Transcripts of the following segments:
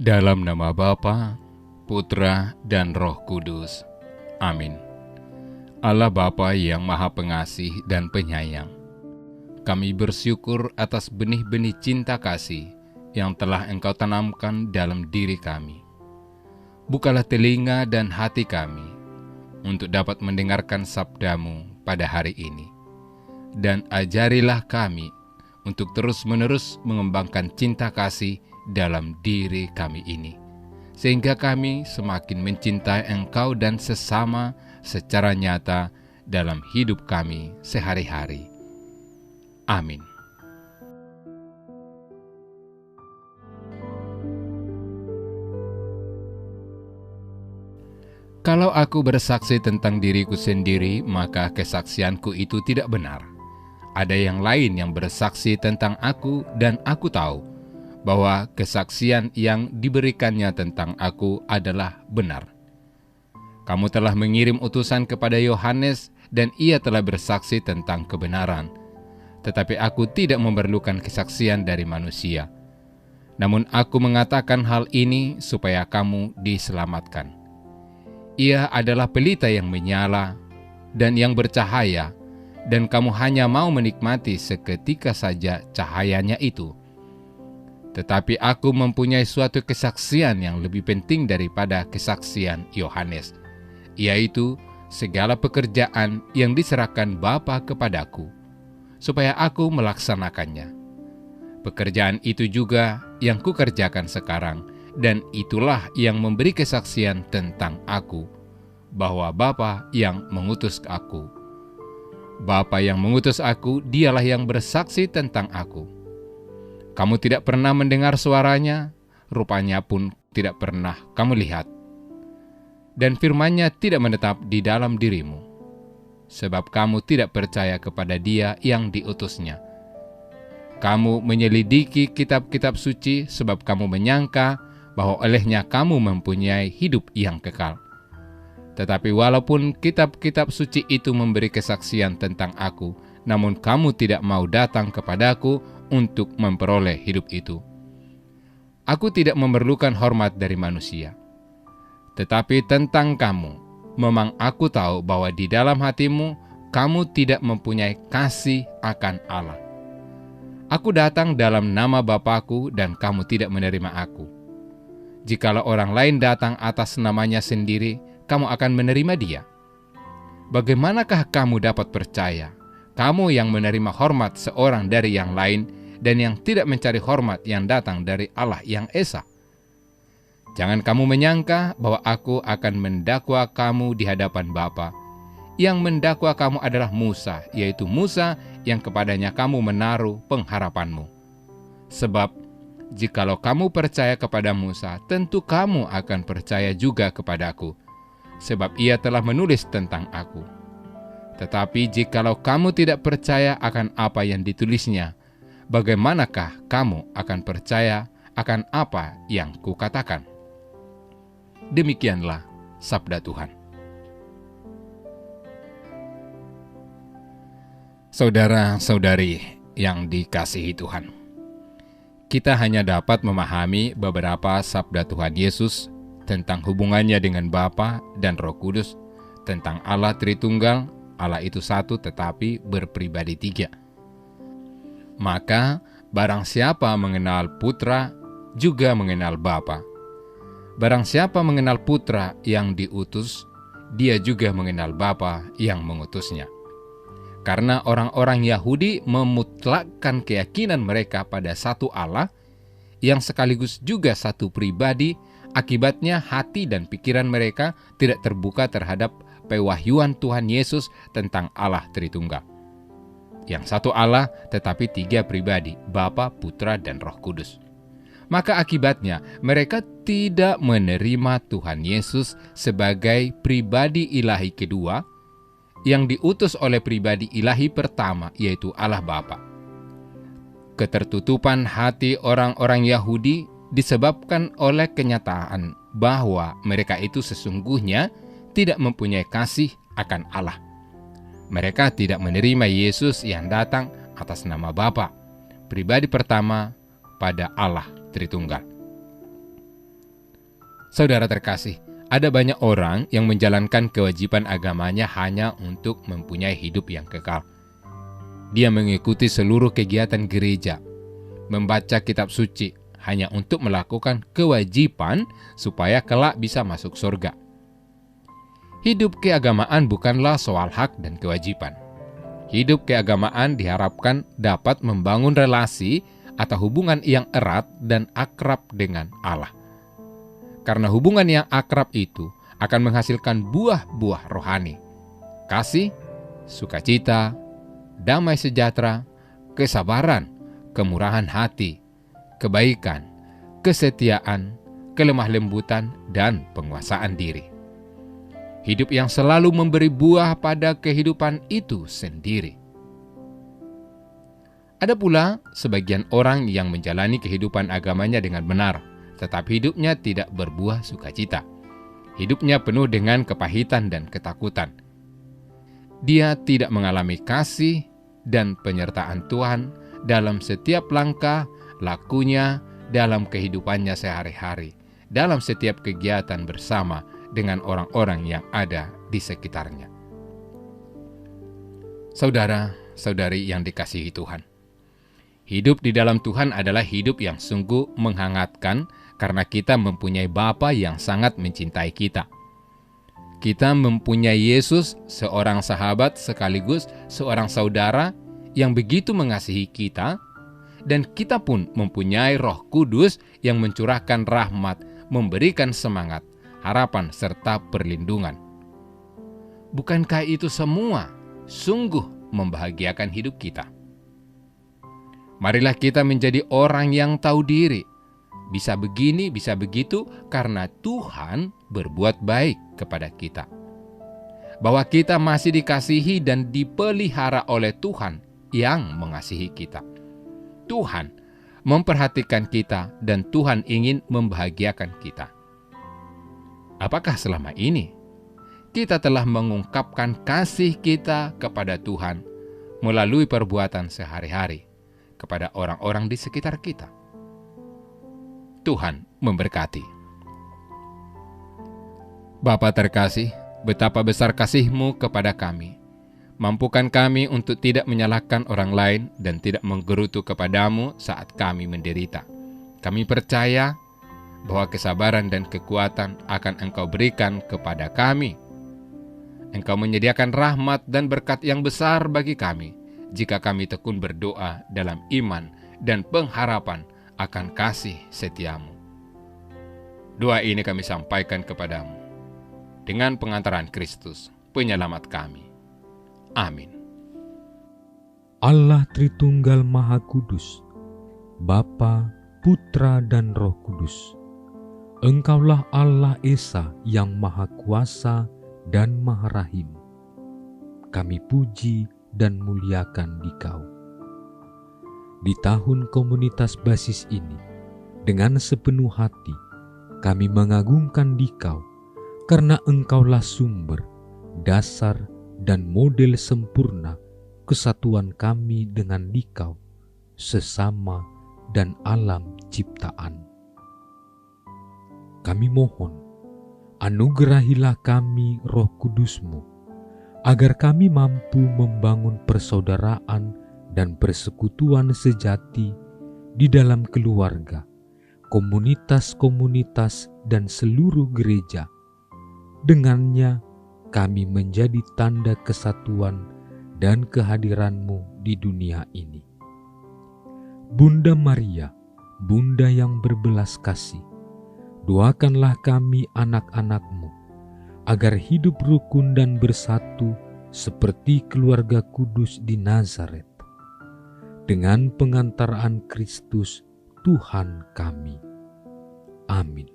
Dalam nama Bapa, Putra, dan Roh Kudus. Amin. Allah Bapa yang Maha Pengasih dan Penyayang, kami bersyukur atas benih-benih cinta kasih yang telah Engkau tanamkan dalam diri kami. Bukalah telinga dan hati kami untuk dapat mendengarkan sabda-Mu pada hari ini. Dan ajarilah kami untuk terus-menerus mengembangkan cinta kasih dalam diri kami ini, sehingga kami semakin mencintai Engkau dan sesama secara nyata dalam hidup kami sehari-hari. Amin. Kalau aku bersaksi tentang diriku sendiri, maka kesaksianku itu tidak benar. Ada yang lain yang bersaksi tentang aku, dan aku tahu bahwa kesaksian yang diberikannya tentang aku adalah benar. Kamu telah mengirim utusan kepada Yohanes, dan ia telah bersaksi tentang kebenaran. Tetapi aku tidak memerlukan kesaksian dari manusia. Namun aku mengatakan hal ini supaya kamu diselamatkan. Ia adalah pelita yang menyala dan yang bercahaya, dan kamu hanya mau menikmati seketika saja cahayanya itu. Tetapi aku mempunyai suatu kesaksian yang lebih penting daripada kesaksian Yohanes, yaitu segala pekerjaan yang diserahkan Bapa kepadaku, supaya aku melaksanakannya. Pekerjaan itu juga yang kukerjakan sekarang, dan itulah yang memberi kesaksian tentang aku, bahwa Bapa yang mengutus aku. Bapa yang mengutus aku, dialah yang bersaksi tentang aku. Kamu tidak pernah mendengar suaranya, rupanya pun tidak pernah kamu lihat. Dan firman-Nya tidak menetap di dalam dirimu, sebab kamu tidak percaya kepada Dia yang diutusnya. Kamu menyelidiki kitab-kitab suci, sebab kamu menyangka bahwa olehnya kamu mempunyai hidup yang kekal. Tetapi walaupun kitab-kitab suci itu memberi kesaksian tentang aku, namun kamu tidak mau datang kepadaku untuk memperoleh hidup itu. Aku tidak memerlukan hormat dari manusia. Tetapi tentang kamu, memang aku tahu bahwa di dalam hatimu, kamu tidak mempunyai kasih akan Allah. Aku datang dalam nama Bapa-Ku dan kamu tidak menerima aku. Jikalau orang lain datang atas namanya sendiri, kamu akan menerima dia. Bagaimanakah kamu dapat percaya, kamu yang menerima hormat seorang dari yang lain, dan yang tidak mencari hormat yang datang dari Allah yang Esa? Jangan kamu menyangka bahwa aku akan mendakwa kamu di hadapan Bapa. Yang mendakwa kamu adalah Musa, yaitu Musa yang kepadanya kamu menaruh pengharapanmu. Sebab, jikalau kamu percaya kepada Musa, tentu kamu akan percaya juga kepadaku, sebab ia telah menulis tentang aku. Tetapi jikalau kamu tidak percaya akan apa yang ditulisnya, bagaimanakah kamu akan percaya akan apa yang kukatakan? Demikianlah sabda Tuhan. Saudara-saudari yang dikasihi Tuhan, kita hanya dapat memahami beberapa sabda Tuhan Yesus tentang hubungannya dengan Bapa dan Roh Kudus, tentang Allah Tritunggal, Allah itu satu tetapi berpribadi tiga. Maka barang siapa mengenal Putra, juga mengenal Bapa. Barang siapa mengenal Putra yang diutus, dia juga mengenal Bapa yang mengutusnya. Karena orang-orang Yahudi memutlakkan keyakinan mereka pada satu Allah, yang sekaligus juga satu pribadi, akibatnya hati dan pikiran mereka tidak terbuka terhadap pewahyuan Tuhan Yesus tentang Allah Tritunggal. Yang satu Allah tetapi tiga pribadi, Bapa, Putra, dan Roh Kudus. Maka akibatnya mereka tidak menerima Tuhan Yesus sebagai pribadi ilahi kedua yang diutus oleh pribadi ilahi pertama, yaitu Allah Bapa. Ketertutupan hati orang-orang Yahudi disebabkan oleh kenyataan bahwa mereka itu sesungguhnya tidak mempunyai kasih akan Allah. Mereka tidak menerima Yesus yang datang atas nama Bapa, pribadi pertama pada Allah Tritunggal. Saudara terkasih, ada banyak orang yang menjalankan kewajiban agamanya hanya untuk mempunyai hidup yang kekal. Dia mengikuti seluruh kegiatan gereja, membaca kitab suci, hanya untuk melakukan kewajiban supaya kelak bisa masuk surga. Hidup keagamaan bukanlah soal hak dan kewajiban. Hidup keagamaan diharapkan dapat membangun relasi atau hubungan yang erat dan akrab dengan Allah. Karena hubungan yang akrab itu akan menghasilkan buah-buah rohani, kasih, sukacita, damai sejahtera, kesabaran, kemurahan hati, kebaikan, kesetiaan, kelemah lembutan, dan penguasaan diri. Hidup yang selalu memberi buah pada kehidupan itu sendiri. Ada pula sebagian orang yang menjalani kehidupan agamanya dengan benar, tetapi hidupnya tidak berbuah sukacita. Hidupnya penuh dengan kepahitan dan ketakutan. Dia tidak mengalami kasih dan penyertaan Tuhan dalam setiap langkah lakunya, dalam kehidupannya sehari-hari, dalam setiap kegiatan bersama dengan orang-orang yang ada di sekitarnya. Saudara-saudari yang dikasihi Tuhan, hidup di dalam Tuhan adalah hidup yang sungguh menghangatkan karena kita mempunyai Bapa yang sangat mencintai kita. Kita mempunyai Yesus, seorang sahabat sekaligus seorang saudara yang begitu mengasihi kita, dan kita pun mempunyai Roh Kudus yang mencurahkan rahmat, memberikan semangat, harapan, serta perlindungan. Bukankah itu semua sungguh membahagiakan hidup kita? Marilah kita menjadi orang yang tahu diri, bisa begini, bisa begitu, karena Tuhan berbuat baik kepada kita. Bahwa kita masih dikasihi dan dipelihara oleh Tuhan yang mengasihi kita. Tuhan memperhatikan kita dan Tuhan ingin membahagiakan kita. Apakah selama ini kita telah mengungkapkan kasih kita kepada Tuhan melalui perbuatan sehari-hari kepada orang-orang di sekitar kita? Tuhan memberkati. Bapa terkasih, betapa besar kasih-Mu kepada kami. Mampukan kami untuk tidak menyalahkan orang lain dan tidak menggerutu kepadamu saat kami menderita. Kami percaya bahwa kesabaran dan kekuatan akan Engkau berikan kepada kami. Engkau menyediakan rahmat dan berkat yang besar bagi kami jika kami tekun berdoa dalam iman dan pengharapan akan kasih setiamu. Doa ini kami sampaikan kepadamu dengan pengantaran Kristus, penyelamat kami. Amin. Allah Tritunggal Maha Kudus, Bapa, Putra, dan Roh Kudus. Engkaulah Allah Esa yang Maha Kuasa dan Maha Rahim. Kami puji dan muliakan Dikau. Di tahun komunitas basis ini, dengan sepenuh hati, kami mengagungkan Dikau, karena Engkaulah sumber, dasar, dan model sempurna kesatuan kami dengan Dikau, sesama dan alam ciptaan. Kami mohon, anugerahilah kami Roh Kudus-Mu, agar kami mampu membangun persaudaraan dan persekutuan sejati di dalam keluarga, komunitas-komunitas, dan seluruh gereja. Dengannya, kami menjadi tanda kesatuan dan kehadiran-Mu di dunia ini. Bunda Maria, Bunda yang berbelas kasih, doakanlah kami anak-anak-Mu, agar hidup rukun dan bersatu seperti keluarga kudus di Nazaret. Dengan pengantaraan Kristus, Tuhan kami. Amin.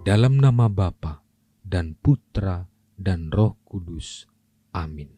Dalam nama Bapa dan Putra dan Roh Kudus. Amin.